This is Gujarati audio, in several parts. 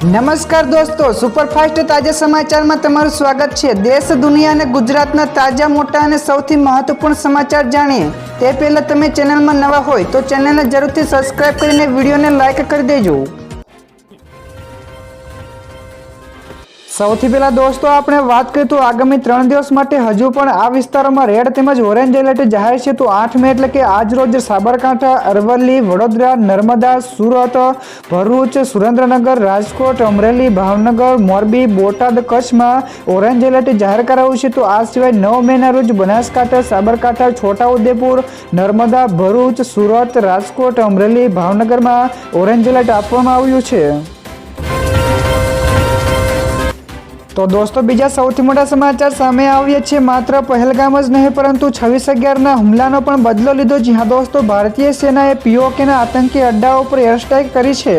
નમસ્કાર દોસ્તો, સુપરફાસ્ટ તાજા સમાચારમાં તમારું સ્વાગત છે। દેશ, દુનિયા અને ગુજરાતના તાજા, મોટા અને સૌથી મહત્વપૂર્ણ સમાચાર જાણીએ તે પહેલા તમે ચેનલમાં નવા હોય તો ચેનલને જરૂરથી સબસ્ક્રાઇબ કરીને વિડીયોને લાઇક કરી દેજો। સૌથી પહેલા દોસ્તો આપણે વાત કરીએ તો આગામી 3 દિવસ માટે હજુ પણ આ વિસ્તારોમાં રેડ તેમજ ઓરેન્જ એલર્ટ જાહેર છે। તો 8 મે એટલે કે આજ રોજ સાબરકાંઠા, અરવલ્લી, વડોદરા, નર્મદા, સુરત, ભરૂચ, સુરેન્દ્રનગર, રાજકોટ, અમરેલી, ભાવનગર, મોરબી, બોટાદ, કચ્છમાં ઓરેન્જ એલર્ટ જાહેર કરાયું છે। તો આ સિવાય 9 મેના રોજ બનાસકાંઠા, સાબરકાંઠા, છોટાઉદેપુર, નર્મદા, ભરૂચ, સુરત, રાજકોટ, અમરેલી, ભાવનગરમાં ઓરેન્જ એલર્ટ આપવામાં આવ્યું છે। તો દોસ્તો બીજા સૌથી મોટા સમાચાર સામે આવ્યા છે। માત્ર પહેલગામ જ નહીં પરંતુ 26/11ના હુમલાનો પણ બદલો લીધો। જ્યાં દોસ્તો ભારતીય સેનાએ પીઓકેના આતંકી અડ્ડાઓ પર એર સ્ટ્રાઇક કરી છે।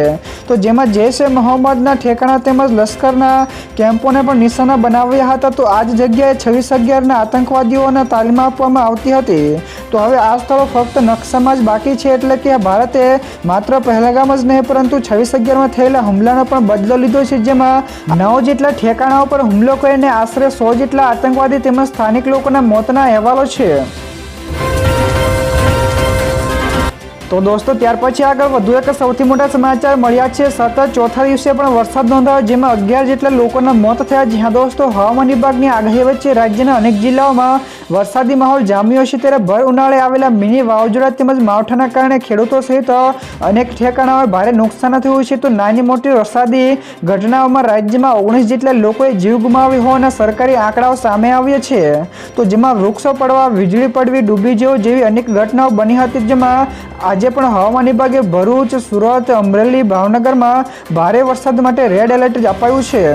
તો જેમાં જૈશ-એ મોહમ્મદના ઠેકાણા તેમજ લશ્કરના કેમ્પોને પણ નિશાના બનાવ્યા હતા। તો આ જ જગ્યાએ 26/11ના આતંકવાદીઓને તાલીમ આપવામાં આવતી હતી। તો હવે આ સ્થળો ફક્ત નકશામાં જ બાકી છે। એટલે કે ભારતે માત્ર પહેલગામ જ નહીં પરંતુ 26/11માં થયેલા હુમલાનો પણ બદલો લીધો છે, જેમાં 9 જેટલા ઠેકાણાઓ પર હુમલો કરીને આશરે 100 જેટલા આતંકવાદી તેમજ સ્થાનિક લોકોના મોતના અહેવાલો છે। તો દોસ્તો ત્યાર પછી આગળ વધુ એક સૌથી મોટા સમાચાર મળ્યા છે। સતત ચોથા દિવસે પણ વરસાદ નોંધાયો, જેમાં 11 જેટલા લોકોના મોત થયા। જ્યાં દોસ્તો હવામાન વિભાગની આગાહી વચ્ચે રાજ્યના અનેક જિલ્લાઓમાં વરસાદી માહોલ જામ્યો છે। ત્યારે ભર ઉનાળે આવેલા મિની વાવાઝોડા તેમજ માવઠાના કારણે ખેડૂતો સહિત અનેક ઠેકાણાઓએ ભારે નુકસાન થયું છે। તો નાની મોટી વરસાદી ઘટનાઓમાં રાજ્યમાં 19 જેટલા લોકોએ જીવ ગુમાવ્યો હોવાના સરકારી આંકડાઓ સામે આવ્યા છે। તો જેમાં વૃક્ષો પડવા, વીજળી પડવી, ડૂબી જવું જેવી અનેક ઘટનાઓ બની હતી। જેમાં આજે પણ હવામાન વિભાગે ભરૂચ, સુરત, અમરેલી, ભાવનગરમાં ભારે વરસાદ માટે રેડ એલર્ટ અપાયું છે।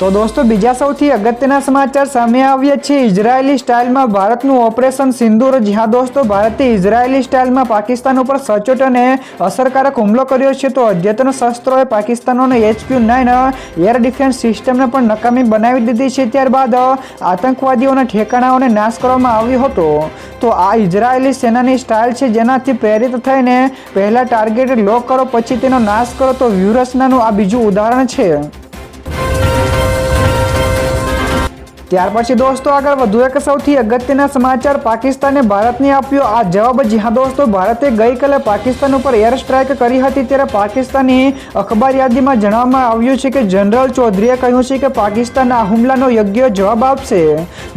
તો દોસ્તો બીજા સૌથી અગત્યના સમાચાર સામે આવ્યા છે। ઇઝરાયેલી સ્ટાઇલમાં ભારતનું ઓપરેશન સિંદૂર। જ્યાં દોસ્તો ભારતે ઇઝરાયેલી સ્ટાઇલમાં પાકિસ્તાન ઉપર સચોટ અને અસરકારક હુમલો કર્યો છે। તો અદ્યતન શસ્ત્રોએ પાકિસ્તાનોને HQ-9 એર ડિફેન્સ સિસ્ટમને પણ નકામી બનાવી દીધી છે। ત્યારબાદ આતંકવાદીઓના ઠેકાણાઓને નાશ કરવામાં આવ્યો હતો। તો આ ઇઝરાયેલી સેનાની સ્ટાઇલ છે, જેનાથી પ્રેરિત થઈને પહેલા ટાર્ગેટ લોક કરો પછી તેનો નાશ કરો। તો વ્યૂહરચનાનું આ બીજું ઉદાહરણ છે। ત્યાર પછી દોસ્તો આગળ વધુ એક સૌથી અગત્યના સમાચાર પાકિસ્તાને ભારતને આપ્યો આ જવાબ। જ્યાં દોસ્તો ભારતે ગઈકાલે પાકિસ્તાન ઉપર એર સ્ટ્રાઇક કરી હતી। ત્યારે પાકિસ્તાની અખબાર યાદીમાં જણાવવામાં આવ્યું છે કે જનરલ ચૌધરીએ કહ્યું છે કે પાકિસ્તાન આ હુમલાનો યોગ્ય જવાબ આપશે।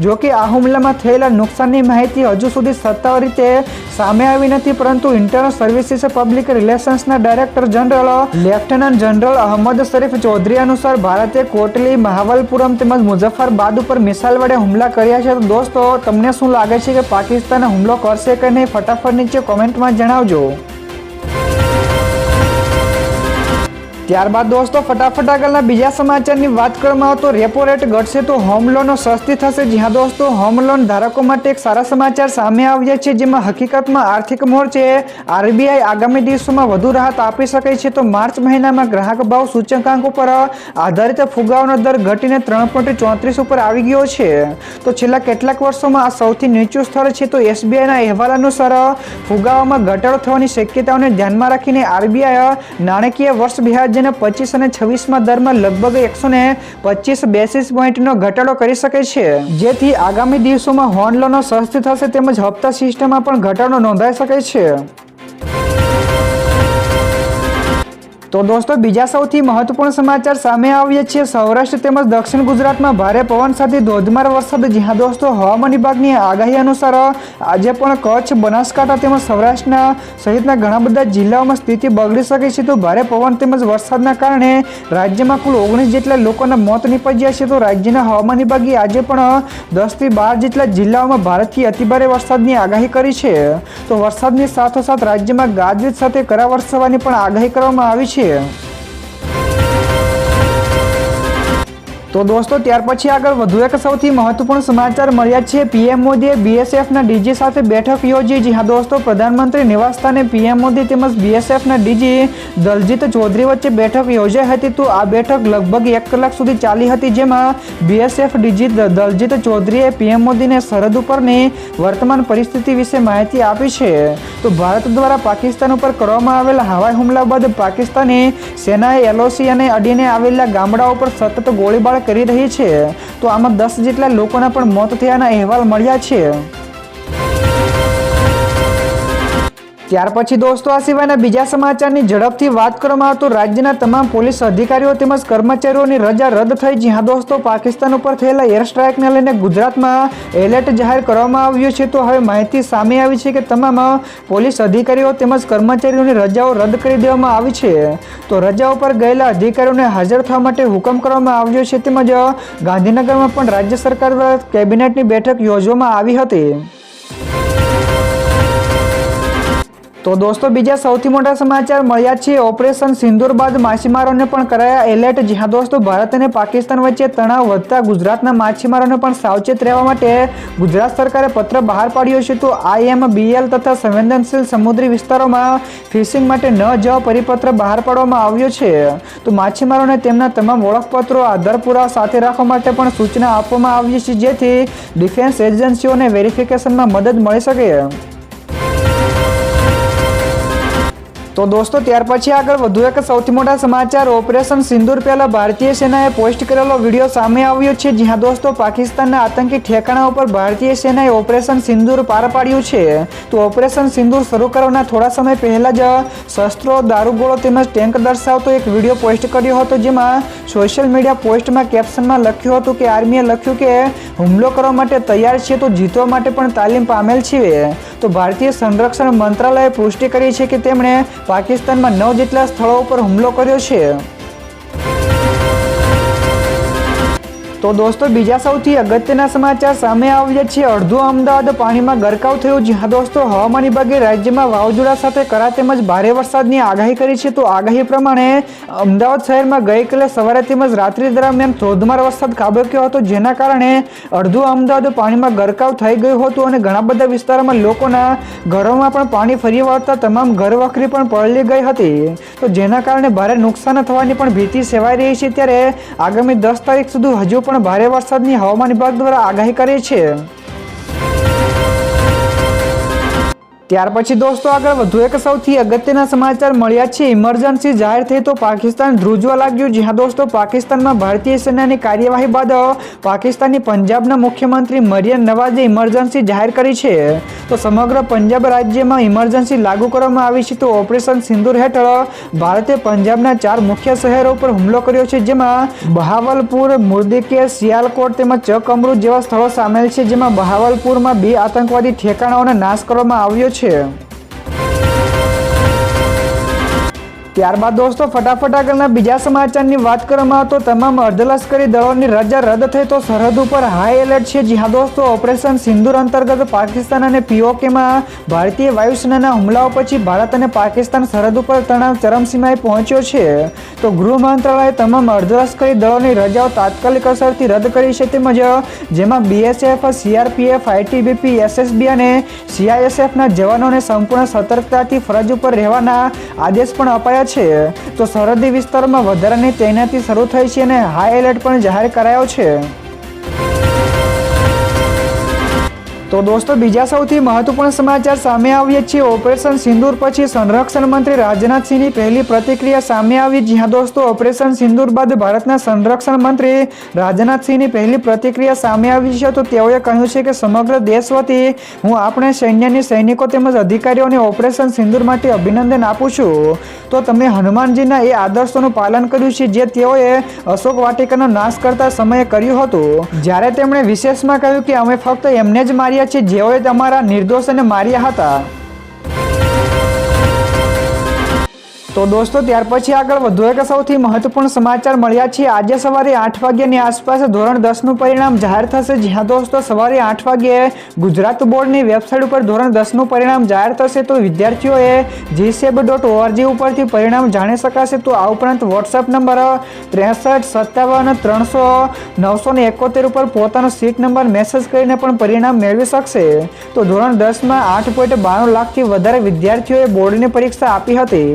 જો કે આ હુમલામાં થયેલા નુકસાનની માહિતી હજુ સુધી સત્તાવાર રીતે સામે આવી નથી, પરંતુ ઇન્ટરનલ સર્વિસીસ પબ્લિક રિલેશન્સના director general lieutenant general Ahmad Sharif Chaudhry અનુસાર ભારતે કોટલી, બહાવલપુરમ તેમજ મુઝફ્ફરાબાદ ઉપર મિસાઇલ વડે હુમલા કર્યા છે। તો દોસ્તો તમને શું લાગે છે કે પાકિસ્તાન હુમલો કરશે કે નહીં? ફટાફટ નીચે કોમેન્ટમાં જણાવજો। ત્યારબાદ દોસ્તો ફટાફટ આગળના બીજા સમાચારની વાત કરવામાં આવે તો રેપો રેટ ઘટશે તો હોમ લોનો સસ્તી થશે। જ્યાં દોસ્તો હોમ લોન ધારકો માટે એક સારા સમાચાર સામે આવ્યા છે, જેમાં હકીકતમાં આર્થિક મોરચે RBI આગામી દિવસોમાં વધુ રાહત આપી શકે છે। તો માર્ચ મહિનામાં ગ્રાહક ભાવ સૂચકાંક ઉપર આધારિત ફુગાવાનો દર ઘટીને 3.34 ઉપર આવી ગયો છે। તો છેલ્લા કેટલાક વર્ષોમાં આ સૌથી નીચું સ્તર છે। તો SBIના અહેવાલ અનુસાર ફુગાવામાં ઘટાડો થવાની શક્યતાઓને ધ્યાનમાં રાખીને RBI નાણાકીય વર્ષ 2025 અને 26માં દરમાં લગભગ 125 બેસિસ પોઈન્ટનો ઘટાડો કરી શકે છે, જેથી આગામી દિવસોમાં હોમ લોનો સસ્તી થશે તેમજ હપ્તા સિસ્ટમમાં પણ ઘટાડો નોંધાઈ શકે છે। તો દોસ્તો બીજા સૌથી મહત્વપૂર્ણ સમાચાર સામે આવ્યા છે। સૌરાષ્ટ્ર તેમજ દક્ષિણ ગુજરાતમાં ભારે પવન સાથે ધોધમાર વરસાદ। જ્યાં દોસ્તો હવામાન વિભાગની આગાહી અનુસાર આજે પણ કચ્છ, બનાસકાંઠા તેમજ સૌરાષ્ટ્રના સહિતના ઘણા બધા જિલ્લાઓમાં સ્થિતિ બગડી શકે છે। તો ભારે પવન તેમજ વરસાદના કારણે રાજ્યમાં કુલ 19 જેટલા લોકોના મોત નીપજ્યા છે। તો રાજ્યના હવામાન વિભાગે આજે પણ 10 થી 12 જેટલા જિલ્લાઓમાં ભારેથી અતિભારે વરસાદની આગાહી કરી છે। તો વરસાદની સાથોસાથ રાજ્યમાં ગાજવીજ સાથે કરા વરસવાની પણ આગાહી કરવામાં આવી છે। તો દોસ્તો ત્યાર પછી આગળ વધુ એક સૌથી મહત્વપૂર્ણ સમાચાર મળ્યા છે। પીએમ મોદીએ બીએસએફના ડીજી સાથે બેઠક યોજી। જી હા દોસ્તો, પ્રધાનમંત્રી નિવાસ સ્થાને પીએમ મોદી તેમજ બીએસએફના ડીજી દલજીત ચૌધરી વચ્ચે બેઠક યોજાઈ હતી। તો આ બેઠક લગભગ 1 કલાક સુધી ચાલી હતી, જેમાં બીએસએફ ડીજી દલજીત ચૌધરીએ પીએમ મોદીને સરહદ ઉપરની વર્તમાન પરિસ્થિતિ વિશે માહિતી આપી છે। તો ભારત દ્વારા પાકિસ્તાન ઉપર કરવામાં આવેલા હવાઈ હુમલા બાદ પાકિસ્તાની સેનાએ એલઓસી અને અડીને આવેલા ગામડાઓ પર સતત ગોળીબાર કરી રહી છે। તો આમાં 10 જેટલા લોકોના પણ મોત થયાના અહેવાલ મળ્યા છે। ત્યાર પછી દોસ્તો આ સિવાયના બીજા સમાચારની ઝડપથી વાત કરવામાં આવે તો રાજ્યના તમામ પોલીસ અધિકારીઓ તેમજ કર્મચારીઓની રજા રદ થઈ। જી હા દોસ્તો, પાકિસ્તાન ઉપર થયેલા એર સ્ટ્રાઇકને લઈને ગુજરાતમાં એલર્ટ જાહેર કરવામાં આવ્યું છે। તો હવે માહિતી સામે આવી છે કે તમામ પોલીસ અધિકારીઓ તેમજ કર્મચારીઓની રજાઓ રદ કરી દેવામાં આવી છે। તો રજાઓ પર ગયેલા અધિકારીઓને હાજર થવા માટે હુકમ કરવામાં આવ્યો છે, તેમજ ગાંધીનગરમાં પણ રાજ્ય સરકાર દ્વારા કેબિનેટની બેઠક યોજવામાં આવી હતી। તો દોસ્તો બીજા સૌથી મોટા સમાચાર મળ્યા છે ઓપરેશન સિંદૂર બાદ માછીમારોને પણ કરાયા એલર્ટ। જી હા દોસ્તો, ભારત અને પાકિસ્તાન વચ્ચે તણાવ વધતા ગુજરાતના માછીમારોને પણ સાવચેત રહેવા માટે ગુજરાત સરકારે પત્ર બહાર પાડ્યો છે। તો IMBL તથા સંવેદનશીલ સમુદ્રી વિસ્તારોમાં ફિશિંગ માટે ન જવા પરિપત્ર બહાર પાડવામાં આવ્યો છે। તો માછીમારોને તેમના તમામ ઓળખપત્રો આધાર પુરાવા સાથે રાખવા માટે પણ સૂચના આપવામાં આવી છે, જેથી ડિફેન્સ એજન્સીઓને વેરિફિકેશનમાં મદદ મળી શકે। તો દોસ્તો ત્યાર પછી આગળ વધુ એક સૌથી મોટા સમાચાર ઓપરેશન સિંદૂર પહેલા ભારતીય સેનાએ પોસ્ટ કરેલો વિડીયો સામે આવ્યો છે। જી હા દોસ્તો, પાકિસ્તાનના આતંકી ઠેકાણા ઉપર ભારતીય સેનાએ ઓપરેશન સિંદૂર પાર પાડ્યું છે। તો ઓપરેશન સિંદૂર શરૂ કરવાના થોડા સમય પહેલા જ શસ્ત્રો, દારૂગોળો તેમજ ટેન્ક દર્શાવતો એક વિડીયો પોસ્ટ કર્યો હતો, જેમાં સોશિયલ મીડિયા પોસ્ટમાં કેપ્શનમાં લખ્યું હતું કે આર્મીએ લખ્યું કે હુમલો કરવા માટે તૈયાર છે, તો જીતવા માટે પણ તાલીમ પામેલ છીએ। તો ભારતીય સંરક્ષણ મંત્રાલયે પુષ્ટિ કરી છે કે તેમણે પાકિસ્તાનમાં 9 જેટલા સ્થળો ઉપર હુમલો કર્યો છે। તો દોસ્તો બીજા સૌથી અગત્યના સમાચાર સામે આવ્યા છે। અડધું અમદાવાદ પાણીમાં ગરકાવ થયું। જી હા દોસ્તો, હવામાન વિભાગે રાજ્યમાં વાવાઝોડા સાથે કરા તેમજ ભારે વરસાદની આગાહી કરી છે। તો આગાહી પ્રમાણે અમદાવાદ શહેરમાં ગઈકાલે સવારે તેમજ રાત્રિ દરમિયાન ધોધમાર વરસાદ ખાબક્યો હતો, જેના કારણે અડધું અમદાવાદ પાણીમાં ગરકાવ થઈ ગયું હતું અને ઘણા બધા વિસ્તારોમાં લોકોના ઘરોમાં પણ પાણી ફરી વળતા તમામ ઘરવખરી પણ પલળી ગઈ હતી। તો જેના કારણે ભારે નુકસાન થવાની પણ ભીતિ સેવાઈ રહી છે। ત્યારે આગામી 10 તારીખ સુધી હજુ પણ ભારે વરસાદની હવામાન વિભાગ દ્વારા આગાહી કરી છે। ત્યાર પછી દોસ્તો આગળ વધુ એક સૌથી અગત્યના સમાચાર મળ્યા છે। ઇમરજન્સી જાહેર થઈ તો પાકિસ્તાન ધ્રુજવા લાગ્યું। જી હા દોસ્તો, પાકિસ્તાનમાં ભારતીય સેનાની કાર્યવાહી બાદ પાકિસ્તાની પંજાબના મુખ્યમંત્રી મરિયમ નવાઝે ઇમરજન્સી જાહેર કરી છે। તો સમગ્ર પંજાબ રાજ્યમાં ઇમરજન્સી લાગુ કરવામાં આવી છે। તો ઓપરેશન સિંદૂર હેઠળ ભારતે પંજાબના 4 મુખ્ય શહેરો પર હુમલો કર્યો છે, જેમાં બહાવલપુર, મુર્દિકેર, સિયાલકોટ તેમજ ચકઅમૃત જેવા સ્થળો સામેલ છે, જેમાં બહાવલપુરમાં 2 આતંકવાદી ઠેકાણાઓનો નાશ કરવામાં આવ્યો છે। ત્યારબાદ દોસ્તો ફટાફટ આગળના બીજા સમાચારની વાત કરવામાં આવે તો તમામ અર્ધલશ્કરી દળોની રજા રદ થઈ, તો સરહદ ઉપર હાઈ એલર્ટ છે। જી હા દોસ્તો, ઓપરેશન સિંદૂર અંતર્ગત પાકિસ્તાન અને POKમાં ભારતીય વાયુસેનાના હુમલાઓ પછી ભારત અને પાકિસ્તાન સરહદ ઉપર તણાવ ચરમસીમાએ પહોંચ્યો છે। તો ગૃહ મંત્રાલયે તમામ અર્ધલશ્કરી દળોની રજાઓ તાત્કાલિક અસરથી રદ કરી છે, તેમજ જેમાં BSF, CRPF, ITBP, SSB અને CISFના જવાનોને સંપૂર્ણ સતર્કતાથી ફરજ ઉપર રહેવાના આદેશ પણ અપાયા છે। તો સરહદી વિસ્તારોમાં વધારાની તૈનાતી શરૂ થઈ છે અને હાઈ એલર્ટ પણ જાહેર કરાયો છે। તો દોસ્તો બીજા સૌથી મહત્વપૂર્ણ સમાચાર સામે આવ્યા છે। ઓપરેશન સિંદૂર પછી સંરક્ષણ મંત્રી રાજનાથસિંહની પહેલી પ્રતિક્રિયા સામે આવી। જી હા દોસ્તો, ઓપરેશન સિંદૂર બાદ ભારતના સંરક્ષણ મંત્રી રાજનાથસિંહની પહેલી પ્રતિક્રિયા સામે આવી છે। તો તેઓએ કહ્યું છે કે સમગ્ર દેશ વતી હું આપણે સૈન્યની સૈનિકો તેમજ અધિકારીઓને ઓપરેશન સિંદૂર માટે અભિનંદન આપું છું। તો તમે હનુમાનજીના એ આદર્શોનું પાલન કર્યું છે જે તેઓએ અશોક વાટિકાનો નાશ કરતા સમયે કર્યું હતું, જ્યારે તેમણે વિશેષમાં કહ્યું કે અમે ફક્ત એમને જ માર્યા છે જેઓએ તમારા નિર્દોષને માર્યા હતા। તો દોસ્તો ત્યાર પછી આગળ વધુ એક સૌથી મહત્વપૂર્ણ સમાચાર મળ્યા છે। આજે સવારે 8 વાગ્યાની આસપાસ ધોરણ 10 નું પરિણામ જાહેર થશે। જ્યાં દોસ્તો સવારે 8 વાગ્યે ગુજરાત બોર્ડની વેબસાઇટ ઉપર ધોરણ 10 નું પરિણામ જાહેર થશે। તો વિદ્યાર્થીઓએ GSEB.org ઉપરથી પરિણામ જાણી શકાશે। તો આ ઉપરાંત વોટ્સએપ નંબર 63 57 300 971 ઉપર પોતાનો સીટ નંબર મેસેજ કરીને પણ પરિણામ મેળવી શકશે। તો ધોરણ 10 માં 8.92 લાખથી વધારે વિદ્યાર્થીઓએ બોર્ડની પરીક્ષા આપી હતી।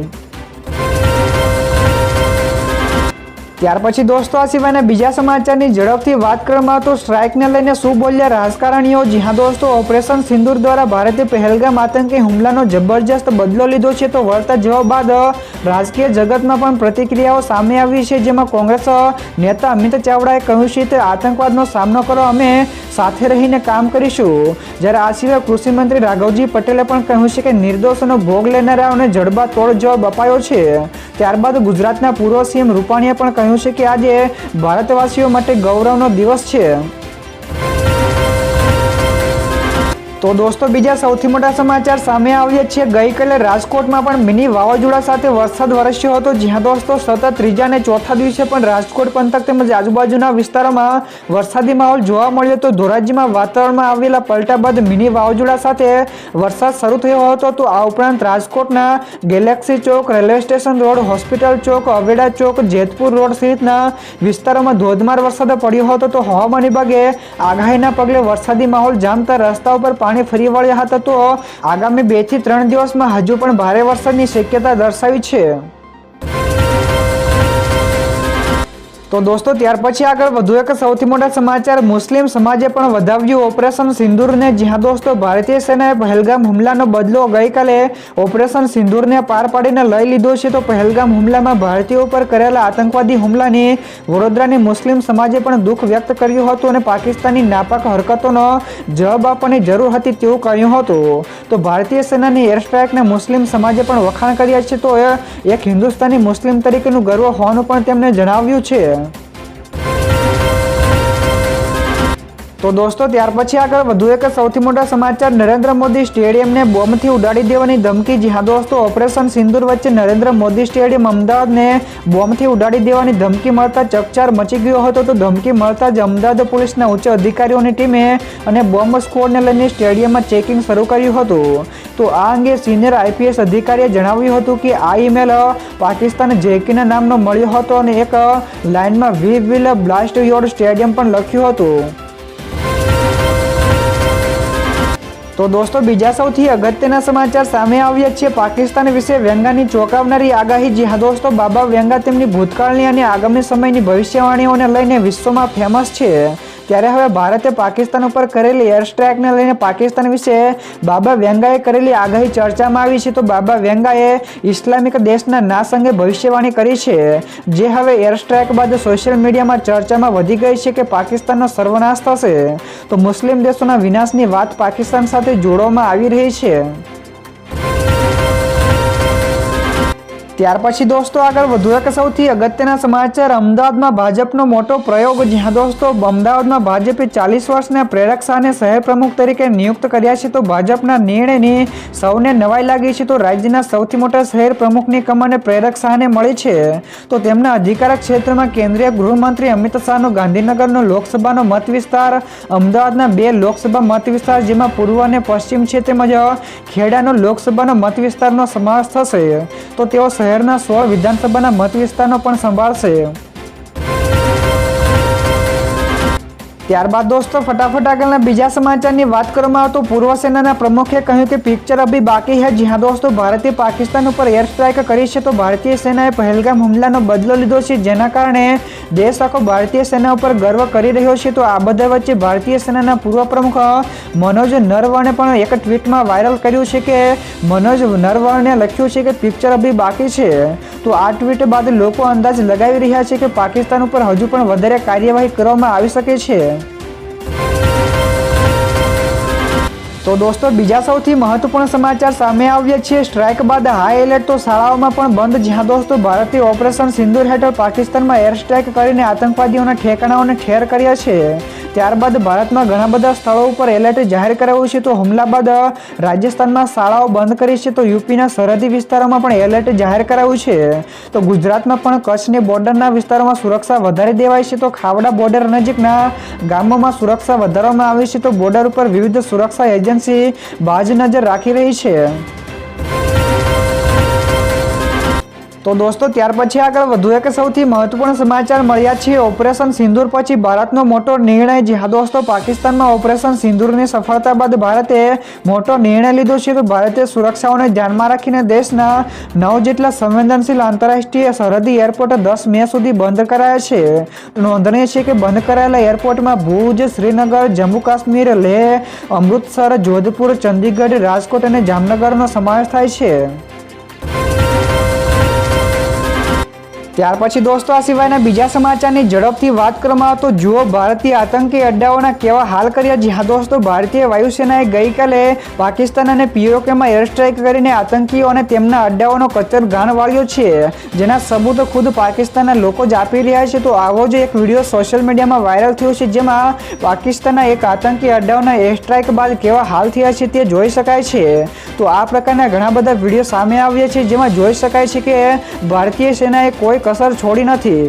ત્યાર પછી દોસ્તો આ સિવાયના બીજા સમાચારની ઝડપથી વાત કરવામાં તો સ્ટ્રાઇકને લઈને શું બોલ્યા રાજકારણીઓ। જી હા દોસ્તો, ઓપરેશન સિંદૂર દ્વારા ભારતે પહેલગામ આતંકી હુમલાનો જબરજસ્ત બદલો લીધો છે। તો વળતા જવાબ બાદ રાજકીય જગતમાં પણ પ્રતિક્રિયાઓ સામે આવી છે। જેમાં કોંગ્રેસ નેતા અમિત ચાવડાએ કહ્યું છે કે આતંકવાદનો સામનો કરવા અમે સાથે રહીને કામ કરીશું। જ્યારે આ સિવાય કૃષિ મંત્રી રાઘવજી પટેલે પણ કહ્યું છે કે નિર્દોષોનો ભોગ લેનારાઓને જડબાતોડ જવાબ અપાયો છે। ત્યારબાદ ગુજરાતના પૂર્વ સીએમ રૂપાણીએ પણ કહ્યું છે કે આજે ભારતવાસીઓ માટે ગૌરવનો દિવસ છે। તો દોસ્તો બીજા સૌથી મોટા સમાચાર સામે આવ્યા છે। ગઈકાલે રાજકોટમાં પણ મિની વાવાઝોડા સાથે વરસાદ વરસ્યો હતો। જ્યાં દોસ્તો સતત ત્રીજા અને ચોથા દિવસે પણ રાજકોટ પંથક તેમજ આજુબાજુના વિસ્તારોમાં વરસાદી માહોલ જોવા મળ્યો હતો। ધોરાજીમાં વાતાવરણમાં આવેલા પલટા બાદ મિની વાવાઝોડા સાથે વરસાદ શરૂ થયો હતો। તો આ ઉપરાંત રાજકોટના ગેલેક્સી ચોક, રેલવે સ્ટેશન રોડ, હોસ્પિટલ ચોક, અવેડા ચોક, જેતપુર રોડ સહિતના વિસ્તારોમાં ધોધમાર વરસાદ પડ્યો હતો। તો હવામાન વિભાગે આગાહીના પગલે વરસાદી માહોલ જામતા રસ્તા ઉપર પાણી ફરી વળ્યા હતા। તો આગામી 2 થી 3 દિવસમાં હજુ પણ ભારે વરસાદની શક્યતા દર્શાવી છે। તો દોસ્તો ત્યાર પછી આગળ વધુ એક સૌથી મોટા સમાચાર મુસ્લિમ સમાજે પણ વધાવ્યું ઓપરેશન સિંદૂરને। જ્યાં દોસ્તો ભારતીય સેનાએ પહેલગામ હુમલાનો બદલો ગઈકાલે ઓપરેશન સિંદૂરને પાર પાડીને લઈ લીધો છે। તો પહેલગામ હુમલામાં ભારતીયો ઉપર કરેલા આતંકવાદી હુમલાની વડોદરાની મુસ્લિમ સમાજે પણ દુઃખ વ્યક્ત કર્યું હતું અને પાકિસ્તાની નાપાક હરકતોનો જવાબ આપવાની જરૂર હતી તેવું કહ્યું હતું। તો ભારતીય સેનાની એર સ્ટ્રાઇકને મુસ્લિમ સમાજે પણ વખાણ કર્યા છે। તો એક હિન્દુસ્તાની મુસ્લિમ તરીકેનું ગર્વ હોવાનું પણ તેમણે જણાવ્યું છે। તો દોસ્તો ત્યાર પછી આગળ વધુ એક સૌથી મોટા સમાચાર નરેન્દ્ર મોદી સ્ટેડિયમને બોમ્બથી ઉડાડી દેવાની ધમકી। જી હા દોસ્તો, ઓપરેશન સિંદૂર વચ્ચે નરેન્દ્ર મોદી સ્ટેડિયમ અમદાવાદને બોમ્બથી ઉડાડી દેવાની ધમકી મળતા ચકચાર મચી ગયો હતો। તો ધમકી મળતા જ અમદાવાદ પોલીસના ઉચ્ચ અધિકારીઓની ટીમે અને બોમ્બ સ્ક્વોડને લઈને સ્ટેડિયમમાં ચેકિંગ શરૂ કર્યું હતું। તો આ અંગે સિનિયર IPS અધિકારીએ જણાવ્યું હતું કે આ ઈમેલ પાકિસ્તાન જેકીના નામનો મળ્યો હતો અને એક લાઇનમાં we will blast your stadium પણ લખ્યું હતું। તો દોસ્તો બીજા સૌથી અગત્યના સમાચાર સામે આવ્યા છે। પાકિસ્તાન વિશે વ્યંગાની ચોંકાવનારી આગાહી। જી હા દોસ્તો, બાબા વ્યંગા તેમની ભૂતકાળની અને આગામી સમયની ભવિષ્યવાણીઓને લઈને વિશ્વમાં ફેમસ છે। ત્યારે હવે ભારતે પાકિસ્તાન ઉપર કરેલી એર સ્ટ્રાઇકને લઈને પાકિસ્તાન વિશે બાબા વ્યંગાએ કરેલી આગાહી ચર્ચામાં આવી છે। તો બાબા વ્યંગાએ ઇસ્લામિક દેશના નાશ અંગે ભવિષ્યવાણી કરી છે, જે હવે એર સ્ટ્રાઇક બાદ સોશિયલ મીડિયામાં ચર્ચામાં વધી ગઈ છે કે પાકિસ્તાનનો સર્વનાશ થશે। તો મુસ્લિમ દેશોના વિનાશની વાત પાકિસ્તાન સાથે જોડવામાં આવી રહી છે। ત્યાર પછી દોસ્તો આગળ વધુ એક સૌથી અગત્યના સમાચાર અમદાવાદમાં ભાજપનો મોટો પ્રયોગ। જ્યાં દોસ્તો અમદાવાદમાં ભાજપે 40 વર્ષના પ્રેરક શાહને શહેર પ્રમુખ તરીકે નિયુક્ત કર્યા છે। તો ભાજપના નિર્ણયની સૌને નવાઈ લાગી છે। તો રાજ્યના સૌથી મોટા શહેર પ્રમુખની કમાન પ્રેરક શાહને મળી છે। તો તેમના અધિકાર ક્ષેત્રમાં કેન્દ્રીય ગૃહમંત્રી અમિત શાહનો ગાંધીનગરનો લોકસભાનો મત વિસ્તાર, અમદાવાદના 2 લોકસભા મત વિસ્તાર જેમાં પૂર્વ અને પશ્ચિમ છે, તેમજ ખેડાનો લોકસભાનો મત વિસ્તારનો સમાવેશ થશે। તો તેઓ શહેરના 16 વિધાનસભાના મત વિસ્તારનો પણ સંભાળશે। ત્યારબાદ દોસ્તો ફટાફટ આગળના બીજા સમાચારની વાત કરવામાં આવે તો પૂર્વ સેનાના પ્રમુખે કહ્યું કે પિક્ચર અભી બાકી હૈ। જી હા દોસ્તો, ભારતે પાકિસ્તાન ઉપર એર સ્ટ્રાઇક કરી છે। તો ભારતીય સેનાએ પહેલગામ હુમલાનો બદલો લીધો છે, જેના કારણે દેશ આખો ભારતીય સેના ઉપર ગર્વ કરી રહ્યો છે। તો આ બધા વચ્ચે ભારતીય સેનાના પૂર્વ પ્રમુખ મનોજ નરવણે પણ એક ટ્વીટમાં વાયરલ કર્યું છે કે મનોજ નરવણે લખ્યું છે કે પિક્ચર અભી બાકી છે। તો આ ટ્વીટ બાદ લોકો અંદાજ લગાવી રહ્યા છે કે પાકિસ્તાન ઉપર હજુ પણ વધારે કાર્યવાહી કરવામાં આવી શકે છે। તો દોસ્તો બીજા સૌથી મહત્વપૂર્ણ સમાચાર સામે આવ્યા છે। સ્ટ્રાઇક બાદ હાઈ એલર્ટ તો શાળાઓમાં પણ બંધ। જ્યાં દોસ્તો ભારતે ઓપરેશન સિંદૂર હેઠળ પાકિસ્તાનમાં એર સ્ટ્રાઇક કરીને આતંકવાદીઓના ઠેકાણાઓને ઠેર કર્યા છે। ત્યારબાદ ભારતમાં ઘણા બધા સ્થળો ઉપર એલર્ટ જાહેર કરાયું છે. તો હુમલા બાદ રાજસ્થાનમાં શાળાઓ બંધ કરી છે. તો યુપીના સરહદી વિસ્તારોમાં પણ એલર્ટ જાહેર કરાયું છે. તો ગુજરાતમાં પણ કચ્છની બોર્ડરના વિસ્તારોમાં સુરક્ષા વધારી દેવાઈ છે. તો ખાવડા બોર્ડર નજીકના ગામોમાં સુરક્ષા વધારવામાં આવી છે. તો બોર્ડર ઉપર વિવિધ સુરક્ષા એજન્સી બાજ નજર રાખી રહી છે. તો દોસ્તો ત્યાર પછી આગળ વધુ એક સૌથી મહત્વપૂર્ણ સમાચાર મળ્યા છે. ઓપરેશન સિંદૂર પછી ભારતનો મોટો નિર્ણય. જી હા દોસ્તો, પાકિસ્તાનમાં ઓપરેશન સિંદૂરની સફળતા બાદ ભારતે મોટો નિર્ણય લીધો છે. તો ભારતીય સુરક્ષાઓને ધ્યાનમાં રાખીને દેશના 9 જેટલા સંવેદનશીલ આંતરરાષ્ટ્રીય સરહદી એરપોર્ટ 10 મે સુધી બંધ કરાયા છે. નોંધનીય છે કે બંધ કરાયેલા એરપોર્ટમાં ભુજ, શ્રીનગર, જમ્મુ કાશ્મીર, લેહ, અમૃતસર, જોધપુર, ચંદીગઢ, રાજકોટ અને જામનગરનો સમાવેશ થાય છે. ત્યાર પછી દોસ્તો આ સિવાયના બીજા સમાચારની ઝડપથી વાત કરવામાં આવે તો જુઓ ભારતીય આતંકી અડ્ડાઓના કેવા હાલ કર્યા. જી હા દોસ્તો, ભારતીય વાયુસેનાએ ગઈકાલે પાકિસ્તાન અને પીઓકેમાં એર સ્ટ્રાઇક કરીને આતંકીઓ અને તેમના અડ્ડાઓનો કચરઘાણ વાળ્યો છે. જેના સબૂત ખુદ પાકિસ્તાનના લોકો જ આપી રહ્યા છે. તો આવો જ એક વિડીયો સોશિયલ મીડિયામાં વાયરલ થયો છે, જેમાં પાકિસ્તાનના એક આતંકી અડ્ડાઓના એર સ્ટ્રાઇક બાદ કેવા હાલ થયા છે તે જોઈ શકાય છે. તો આ પ્રકારના ઘણા બધા વિડીયો સામે આવ્યા છે, જેમાં જોઈ શકાય છે કે ભારતીય સેનાએ કોઈ કસર છોડી નથી.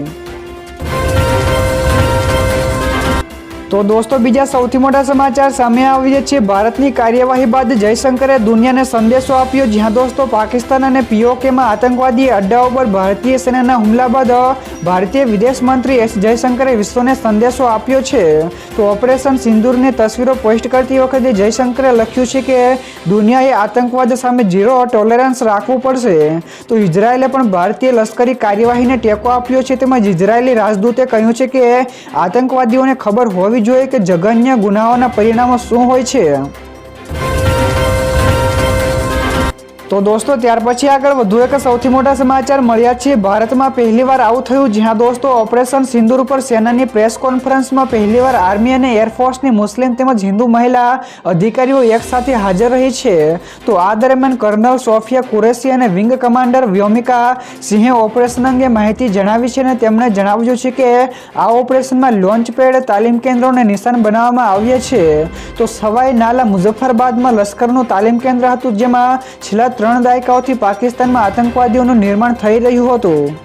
તો દોસ્તો બીજા સૌથી મોટા સમાચાર સામે આવ્યા છે. ભારતની કાર્યવાહી બાદ જયશંકરે દુનિયાને સંદેશો આપ્યો. જ્યાં દોસ્તો પાકિસ્તાન અને પીઓકેમાં આતંકવાદી અડ્ડાઓ પર ભારતીય સેનાના હુમલા બાદ ભારતીય વિદેશ મંત્રી એસ જયશંકરે વિશ્વને સંદેશો આપ્યો છે. તો ઓપરેશન સિંદૂરની તસવીરો પોસ્ટ કરતી વખતે જયશંકરે લખ્યું છે કે દુનિયાએ આતંકવાદ સામે ઝીરો ટોલરન્સ રાખવું પડશે. તો ઇઝરાયેલે પણ ભારતીય લશ્કરી કાર્યવાહીને ટેકો આપ્યો છે. તેમજ ઇઝરાયેલી રાજદૂતે કહ્યું છે કે આતંકવાદીઓને ખબર હોવી જોઈએ કે જઘન્ય ગુનાઓના પરિણામો શું હોય છે. તો દોસ્તો ત્યાર પછી આગળ વધુ એક સૌથી મોટા સમાચાર મળ્યા છે. ભારતમાં પહેલીવાર આવું થયું. જ્યાં દોસ્તો ઓપરેશન સિંદૂર પર સેનાની પ્રેસ કોન્ફરન્સમાં પહેલીવાર આર્મી અને એરફોર્સની મુસ્લિમ તેમજ હિન્દુ મહિલા અધિકારીઓ એક સાથે હાજર રહી છે. તો આ દરમિયાન કર્નલ સોફિયા કુરેશી અને વિંગ કમાન્ડર વ્યોમિકા સિંહે ઓપરેશન અંગે માહિતી જણાવી છે. અને તેમણે જણાવ્યું છે કે આ ઓપરેશનમાં લોન્ચ પેડ, તાલીમ કેન્દ્રોને નિશાન બનાવવામાં આવ્યા છે. તો સવાઈ નાલા મુઝફ્ફરાબાદમાં લશ્કરનું તાલીમ કેન્દ્ર હતું, જેમાં છેલ્લા 3 દાયકાઓથી પાકિસ્તાનમાં આતંકવાદીઓનું નિર્માણ થઈ રહ્યું હતું.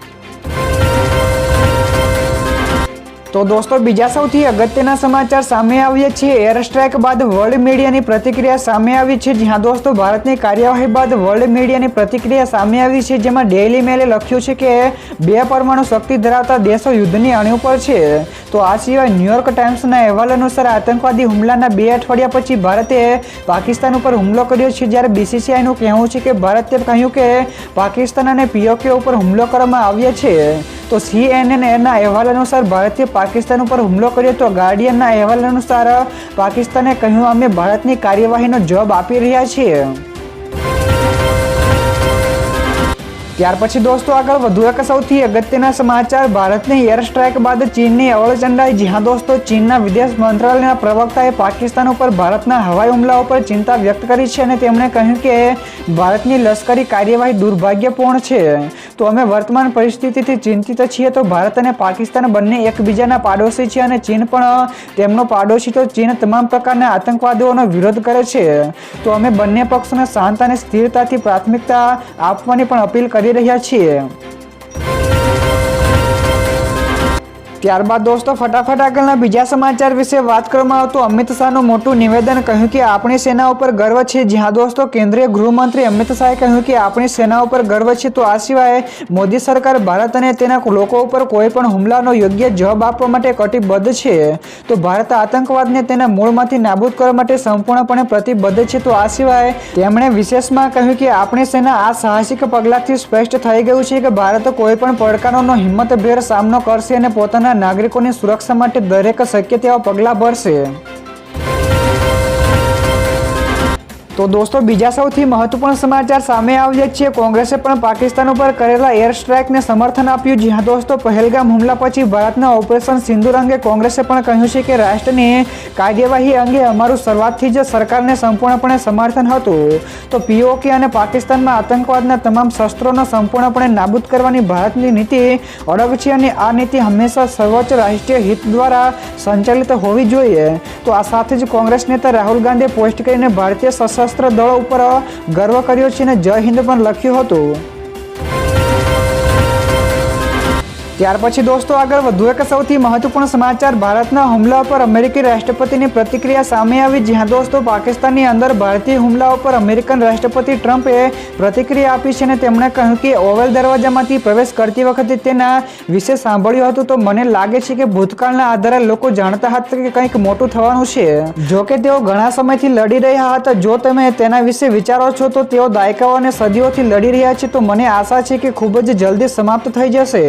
તો દોસ્તો બીજા સૌથી અગત્યના સમાચાર સામે આવ્યા છે. એર સ્ટ્રાઇક બાદ વર્લ્ડ મીડિયાની પ્રતિક્રિયા સામે આવી છે. જ્યાં દોસ્તો ભારતની કાર્યવાહી બાદ વર્લ્ડ મીડિયાની પ્રતિક્રિયા સામે આવી છે, જેમાં ડેઇલી મેલે લખ્યું છે કે 2 પરમાણુ શક્તિ ધરાવતા દેશો યુદ્ધની અણી ઉપર છે. તો આ સિવાય ન્યૂયોર્ક ટાઈમ્સના અહેવાલ અનુસાર આતંકવાદી હુમલાના 2 અઠવાડિયા પછી ભારતે પાકિસ્તાન ઉપર હુમલો કર્યો છે. જ્યારે બીસીસીઆઈનું કહેવું છે કે ભારતે કહ્યું કે પાકિસ્તાન અને પીઓકે ઉપર હુમલો કરવામાં આવ્યો છે. તો CNN ના અહેવાલ અનુસાર ભારતે પાકિસ્તાન ઉપર હુમલો કર્યો. તો ગાર્ડિયનના અહેવાલ અનુસાર પાકિસ્તાને કહ્યું, અમે ભારતની કાર્યવાહીનો જવાબ આપી રહ્યા છીએ. ત્યાર પછી દોસ્તો આગળ વધુ એક સૌથી અગત્યના સમાચાર. ભારતની એર સ્ટ્રાઇક બાદ ચીનની અવળ ચંડાઈ. જી હા દોસ્તો, ચીનના વિદેશ મંત્રાલયના પ્રવક્તાએ પાકિસ્તાન ઉપર ભારતના હવાઈ હુમલાઓ પર ચિંતા વ્યક્ત કરી છે. અને તેમણે કહ્યું કે ભારતની લશ્કરી કાર્યવાહી દુર્ભાગ્યપૂર્ણ છે. તો અમે વર્તમાન પરિસ્થિતિથી ચિંતિત છીએ. તો ભારત અને પાકિસ્તાન બંને એકબીજાના પાડોશી છે અને ચીન પણ તેમનો પાડોશી. તો ચીન તમામ પ્રકારના આતંકવાદીઓનો વિરોધ કરે છે. તો અમે બંને પક્ષોને શાંત અને સ્થિરતાથી પ્રાથમિકતા આપવાની પણ અપીલ કરી રહ્યા છીએ. ત્યારબાદ દોસ્તો ફટાફટ આગળના બીજા સમાચાર વિશે વાત કરવામાં આવે તો અમિત શાહનું મોટું નિવેદન. કહ્યું કે આપણી સેના ઉપર ગર્વ છે. જ્યાં દોસ્તો કેન્દ્રીય ગૃહમંત્રી અમિત શાહે કહ્યું કે આપણી સેના ઉપર ગર્વ છે. તો આ સિવાય મોદી સરકાર ભારત અને તેના લોકો ઉપર કોઈ પણ હુમલાનો યોગ્ય જવાબ આપવા માટે કટિબદ્ધ છે. તો ભારત આતંકવાદને તેના મૂળમાંથી નાબૂદ કરવા માટે સંપૂર્ણપણે પ્રતિબદ્ધ છે. તો આ સિવાય તેમણે વિશેષમાં કહ્યું કે આપણી સેના આ સાહસિક પગલાંથી સ્પષ્ટ થઈ ગયું છે કે ભારત કોઈ પણ પડકારોનો હિંમતભેર સામનો કરશે અને પોતાના નાગરિકોની સુરક્ષા માટે દરેક શક્ય તેવા પગલાં ભરશે. તો દોસ્તો બીજા સૌથી મહત્વપૂર્ણ સમાચાર સામે આવ્યા છે. કોંગ્રેસે પણ પાકિસ્તાન ઉપર કરેલા એર સ્ટ્રાઇકને સમર્થન આપ્યું. જી હા દોસ્તો, પહેલગામ હુમલા પછી ભારતના ઓપરેશન સિંદૂર અંગે કોંગ્રેસે પણ કહ્યું છે કે રાષ્ટ્રની કાર્યવાહી અંગે અમારું શરૂઆતથી જ સરકારને સંપૂર્ણપણે સમર્થન હતું. તો પીઓકે અને પાકિસ્તાનમાં આતંકવાદના તમામ શસ્ત્રોનો સંપૂર્ણપણે નાબૂદ કરવાની ભારતની નીતિ અડગ છે અને આ નીતિ હંમેશા સર્વોચ્ચ રાષ્ટ્રીય હિત દ્વારા સંચાલિત હોવી જોઈએ. તો આ સાથે જ કોંગ્રેસ નેતા રાહુલ ગાંધીએ પોસ્ટ કરીને ભારતીય સશસ્ત્ર દળો ઉપર ગર્વ કર્યો છે અને જય હિન્દ પણ લખ્યું હતું. ત્યાર પછી દોસ્તો આગળ વધુ એક સૌથી મહત્વપૂર્ણ સમાચાર, ભારતના હુમલા પર અમેરિકી રાષ્ટ્રપતિની પ્રતિક્રિયા સામે આવી. જ્યાં દોસ્તો પાકિસ્તાનની અંદર ભારતીય હુમલાઓ પર અમેરિકન રાષ્ટ્રપતિ ટ્રમ્પે પ્રતિક્રિયા આપી છે અને તેમણે કહ્યું કે ઓવલ દરવાજામાંથી પ્રવેશ કરતી વખતે તેના વિશે સાંભળ્યું હતું. તો મને લાગે છે કે ભૂતકાળના આધારે લોકો જાણતા હતા કે કંઈક મોટું થવાનું છે. જો કે તેઓ ઘણા સમયથી લડી રહ્યા હતા. જો તમે તેના વિશે વિચારો છો તો તેઓ દાયકાઓ અને સદીઓથી લડી રહ્યા છે. તો મને આશા છે કે ખૂબ જ જલ્દી સમાપ્ત થઈ જશે.